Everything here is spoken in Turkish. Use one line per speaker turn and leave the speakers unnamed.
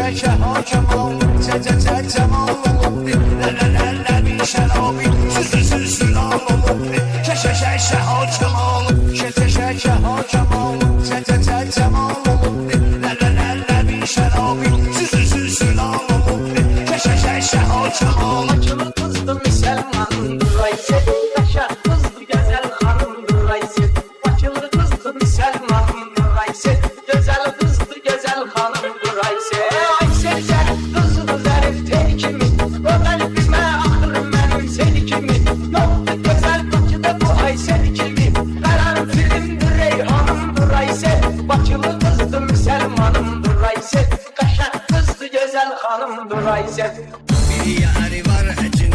şəkə hakemal, cəcəcə cəmal olub, lələ şərabi, süzülal olub, şəkə hakemal, şəkə hakemal, cəcəcə cəmal olub, lələ şərabi, süzülal olub, şəkə hakemal.
Bakılı kızdı Müslümandır Aysel, Kaşa kızdı güzel hanımdır Aysel. Bakılı kızdı Müslümandır Aysel, güzel kızdı güzel hanımdır Aysel. Aysel sen kızdı zarif tel kimi, o kalbime akırım benim seni kimi. Yoktu güzel Bakıda bu Aysel kimi, karar filmdir Reyhanımdır Aysel. Bakılı kızdı Müslümanımdır Aysel, Kaşa kızdı güzel hanımdır Aysel.
Bir yari var hacı